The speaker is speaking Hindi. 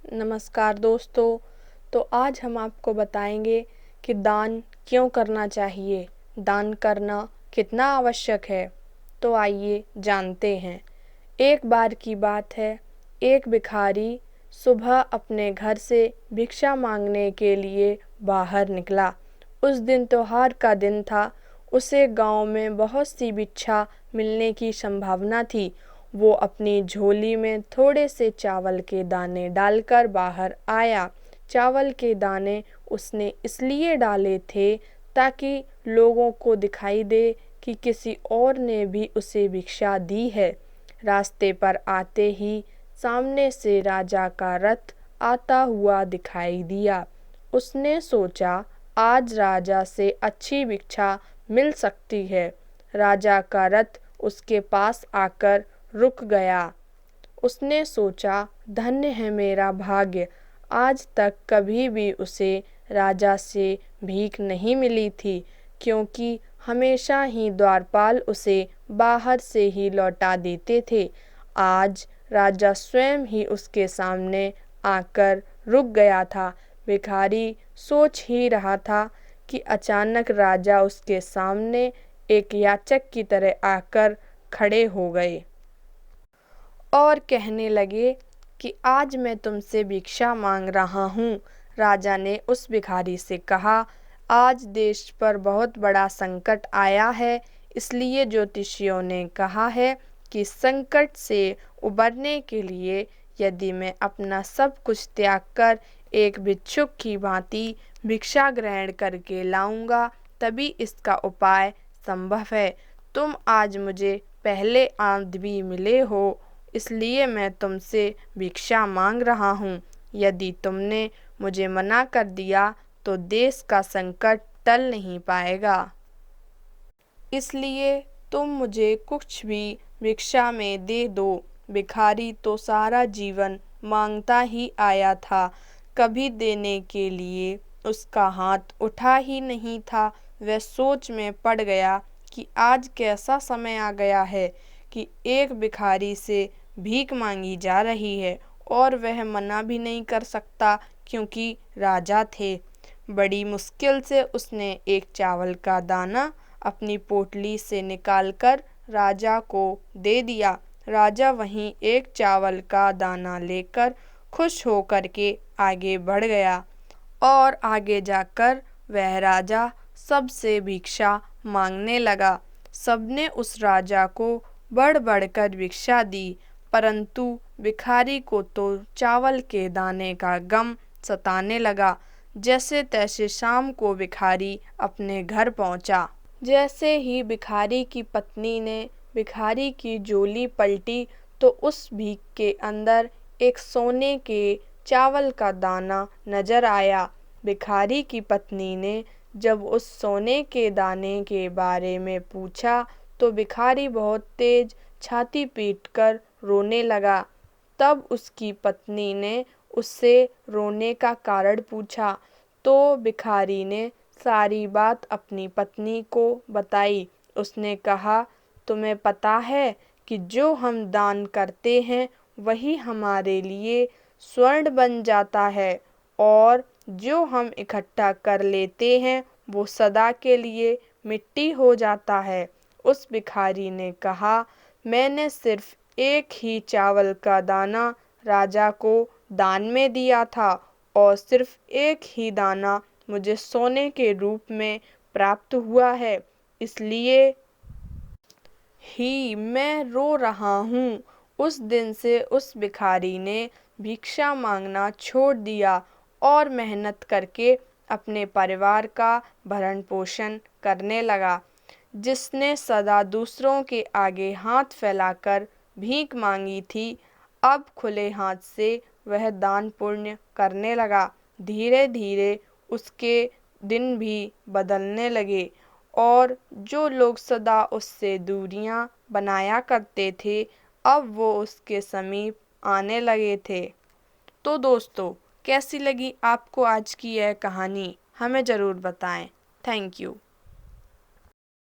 नमस्कार दोस्तों। तो आज हम आपको बताएंगे कि दान क्यों करना चाहिए, दान करना कितना आवश्यक है। तो आइए जानते हैं। एक बार की बात है, एक भिखारी सुबह अपने घर से भिक्षा मांगने के लिए बाहर निकला। उस दिन त्योहार का दिन था। उसे गांव में बहुत सी भिक्षा मिलने की संभावना थी। वो अपनी झोली में थोड़े से चावल के दाने डालकर बाहर आया। चावल के दाने उसने इसलिए डाले थे ताकि लोगों को दिखाई दे कि किसी और ने भी उसे भिक्षा दी है। रास्ते पर आते ही सामने से राजा का रथ आता हुआ दिखाई दिया। उसने सोचा, आज राजा से अच्छी भिक्षा मिल सकती है। राजा का रथ उसके पास आकर रुक गया। उसने सोचा, धन्य है मेरा भाग्य, आज तक कभी भी उसे राजा से भीख नहीं मिली थी, क्योंकि हमेशा ही द्वारपाल उसे बाहर से ही लौटा देते थे। आज राजा स्वयं ही उसके सामने आकर रुक गया था। भिखारी सोच ही रहा था कि अचानक राजा उसके सामने एक याचक की तरह आकर खड़े हो गए और कहने लगे कि आज मैं तुमसे भिक्षा मांग रहा हूँ। राजा ने उस भिखारी से कहा, आज देश पर बहुत बड़ा संकट आया है, इसलिए ज्योतिषियों ने कहा है कि संकट से उबरने के लिए यदि मैं अपना सब कुछ त्याग कर एक भिक्षुक की भांति भिक्षा ग्रहण करके लाऊंगा, तभी इसका उपाय संभव है। तुम आज मुझे पहले आदमी मिले हो, इसलिए मैं तुमसे भिक्षा मांग रहा हूँ। यदि तुमने मुझे मना कर दिया तो देश का संकट टल नहीं पाएगा। इसलिए तुम मुझे कुछ भी भिक्षा में दे दो। भिखारी तो सारा जीवन मांगता ही आया था, कभी देने के लिए उसका हाथ उठा ही नहीं था। वह सोच में पड़ गया कि आज कैसा समय आ गया है कि एक भिखारी से भीख मांगी जा रही है और वह मना भी नहीं कर सकता, क्योंकि राजा थे। बड़ी मुश्किल से उसने एक चावल का दाना अपनी पोटली से निकालकर राजा को दे दिया। राजा वहीं एक चावल का दाना लेकर खुश होकर के आगे बढ़ गया और आगे जाकर वह राजा सबसे भिक्षा मांगने लगा। सबने उस राजा को बढ़ बढ़कर भिक्षा दी, परंतु भिखारी को तो चावल के दाने का गम सताने लगा। जैसे तैसे शाम को भिखारी अपने घर पहुंचा। जैसे ही भिखारी की पत्नी ने भिखारी की झोली पलटी तो उस भीख के अंदर एक सोने के चावल का दाना नजर आया। भिखारी की पत्नी ने जब उस सोने के दाने के बारे में पूछा तो भिखारी बहुत तेज छाती पीटकर रोने लगा। तब उसकी पत्नी ने उससे रोने का कारण पूछा तो भिखारी ने सारी बात अपनी पत्नी को बताई। उसने कहा, तुम्हें पता है कि जो हम दान करते हैं वही हमारे लिए स्वर्ण बन जाता है, और जो हम इकट्ठा कर लेते हैं वो सदा के लिए मिट्टी हो जाता है। उस भिखारी ने कहा, मैंने सिर्फ एक ही चावल का दाना राजा को दान में दिया था और सिर्फ एक ही दाना मुझे सोने के रूप में प्राप्त हुआ है, इसलिए ही मैं रो रहा हूँ। उस दिन से उस भिखारी ने भिक्षा मांगना छोड़ दिया और मेहनत करके अपने परिवार का भरण पोषण करने लगा। जिसने सदा दूसरों के आगे हाथ फैलाकर भीख मांगी थी, अब खुले हाथ से वह दान पुण्य करने लगा। धीरे धीरे उसके दिन भी बदलने लगे और जो लोग सदा उससे दूरियां बनाया करते थे, अब वो उसके समीप आने लगे थे। तो दोस्तों, कैसी लगी आपको आज की यह कहानी, हमें ज़रूर बताएं। Thank you.